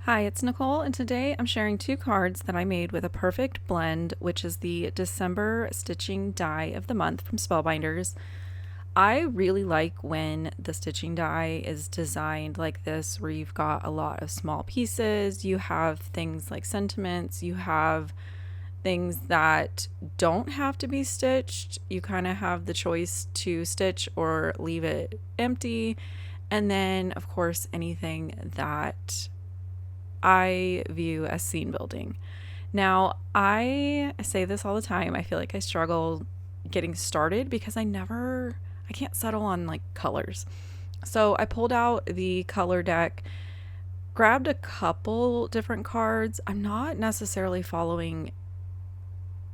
Hi, it's Nicole, and today I'm sharing two cards that I made with a perfect blend, which is the December stitching die of the month from Spellbinders. I really like when the stitching die is designed like this, where you've got a lot of small pieces, you have things like sentiments, you have things that don't have to be stitched. You kind of have the choice to stitch or leave it empty. And then, of course, anything that I view as scene building. Now, I say this all the time. I feel like I struggle getting started because I can't settle on like colors. So I pulled out the color deck, grabbed a couple different cards. I'm not necessarily following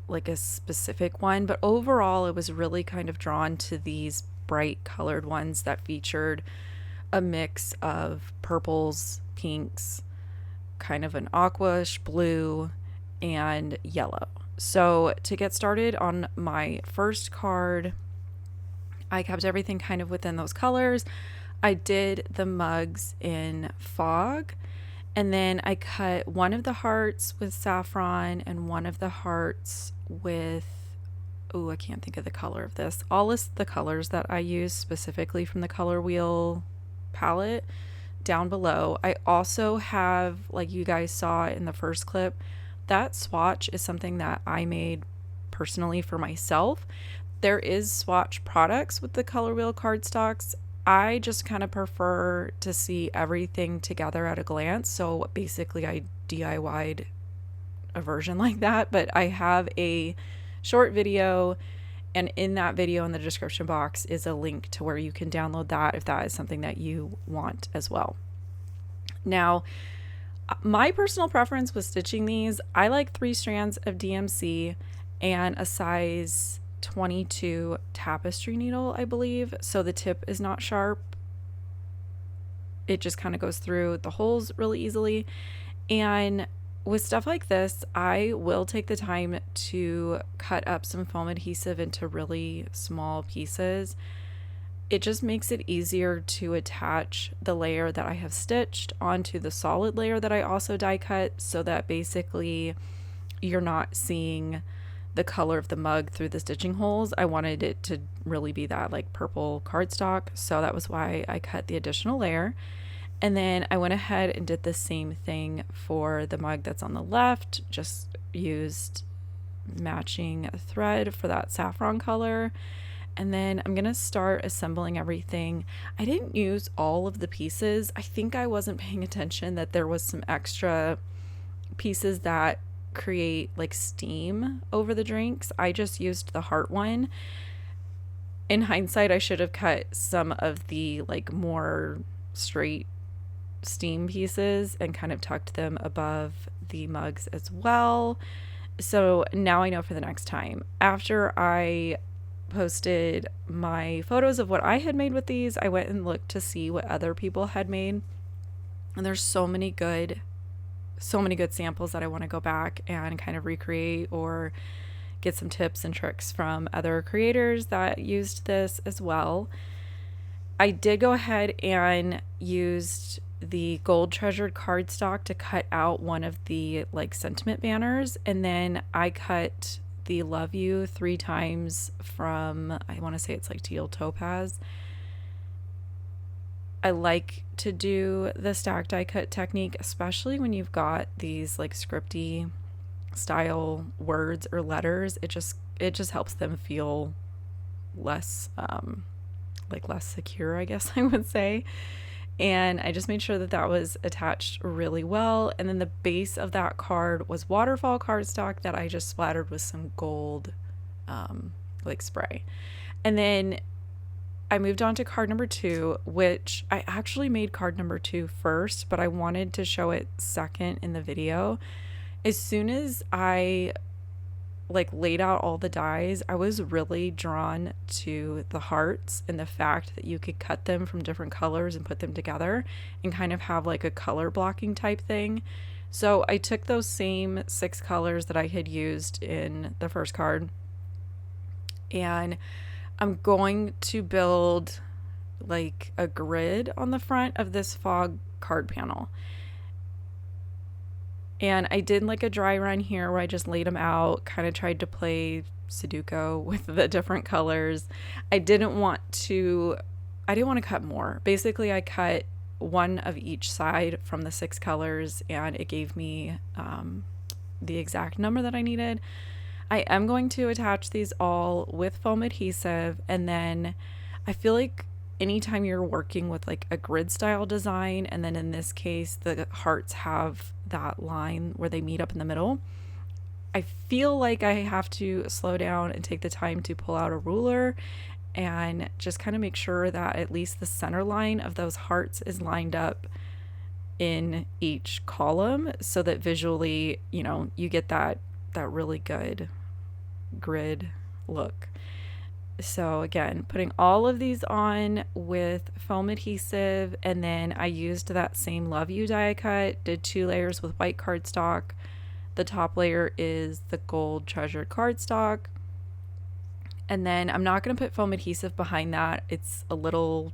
like a specific one, but overall, it was really kind of drawn to these bright colored ones that featured a mix of purples, pinks, kind of an aquish blue, and yellow. So to get started on my first card, I kept everything kind of within those colors. I did the mugs in fog, and then I cut one of the hearts with saffron and one of the hearts with, oh, I can't think of the color of this. I'll list the colors that I use specifically from the color wheel palette down below. I also have, like you guys saw in the first clip, that swatch is something that I made personally for myself. There is swatch products with the color wheel cardstocks. I just kind of prefer to see everything together at a glance. So basically I DIY'd a version like that, but I have a short video, and in that video in the description box is a link to where you can download that if that is something that you want as well. Now, my personal preference with stitching these, I like 3 strands of DMC and a size 22 tapestry needle, I believe. So the tip is not sharp. It just kind of goes through the holes really easily. And with stuff like this, I will take the time to cut up some foam adhesive into really small pieces. It just makes it easier to attach the layer that I have stitched onto the solid layer that I also die cut, so that basically you're not seeing the color of the mug through the stitching holes. I wanted it to really be that like purple cardstock, so that was why I cut the additional layer. And then I went ahead and did the same thing for the mug that's on the left, just used matching thread for that saffron color. And then I'm going to start assembling everything. I didn't use all of the pieces. I think I wasn't paying attention that there was some extra pieces that create like steam over the drinks. I just used the heart one. In hindsight, I should have cut some of the like more straight steam pieces and kind of tucked them above the mugs as well. So now I know for the next time. After I posted my photos of what I had made with these, I went and looked to see what other people had made, and there's so many good samples that I want to go back and kind of recreate or get some tips and tricks from other creators that used this as well. I did go ahead and used the gold treasured cardstock to cut out one of the like sentiment banners, and then I cut the love you 3 times from, I want to say it's like teal topaz. I like to do the stack die cut technique, especially when you've got these like scripty style words or letters. It just helps them feel less less secure, I guess I would say. And I just made sure that that was attached really well. And then the base of that card was waterfall cardstock that I just splattered with some gold like spray. And then I moved on to card number 2, which I actually made card number 2 first, but I wanted to show it second in the video. As soon as I like laid out all the dies, I was really drawn to the hearts and the fact that you could cut them from different colors and put them together and kind of have like a color blocking type thing. So I took those same 6 colors that I had used in the first card, and I'm going to build like a grid on the front of this fog card panel. And I did like a dry run here where I just laid them out, kind of tried to play Sudoku with the different colors. I didn't want to cut more. Basically, I cut one of each side from the 6 colors, and it gave me the exact number that I needed. I am going to attach these all with foam adhesive, and then I feel like anytime you're working with like a grid style design, and then in this case the hearts have that line where they meet up in the middle, I feel like I have to slow down and take the time to pull out a ruler and just kind of make sure that at least the center line of those hearts is lined up in each column, so that visually, you get that really good grid look. So again, putting all of these on with foam adhesive, and then I used that same Love You die cut, did 2 layers with white cardstock. The top layer is the gold treasured cardstock. And then I'm not going to put foam adhesive behind that. It's a little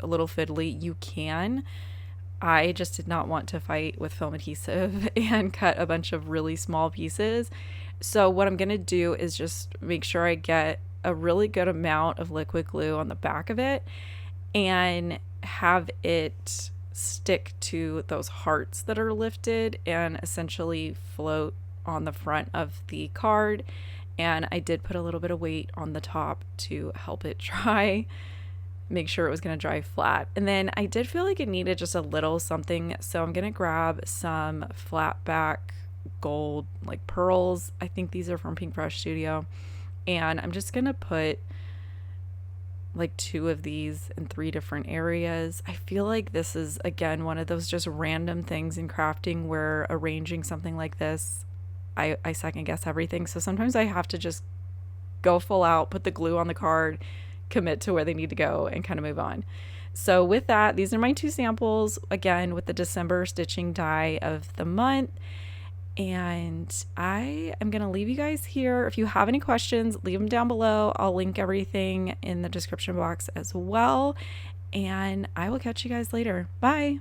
fiddly. You can. I just did not want to fight with foam adhesive and cut a bunch of really small pieces. So what I'm going to do is just make sure I get a really good amount of liquid glue on the back of it and have it stick to those hearts that are lifted and essentially float on the front of the card. And I did put a little bit of weight on the top to help it dry, make sure it was going to dry flat. And then I did feel like it needed just a little something, so I'm going to grab some flat back gold like pearls. I think these are from Pink Brush Studio. And I'm just going to put like 2 of these in 3 different areas. I feel like this is, again, one of those just random things in crafting where arranging something like this, I second guess everything. So sometimes I have to just go full out, put the glue on the card, commit to where they need to go, and kind of move on. So with that, these are my 2 samples, again, with the December stitching die of the month. And I am going to leave you guys here. If you have any questions, leave them down below. I'll link everything in the description box as well. And I will catch you guys later. Bye.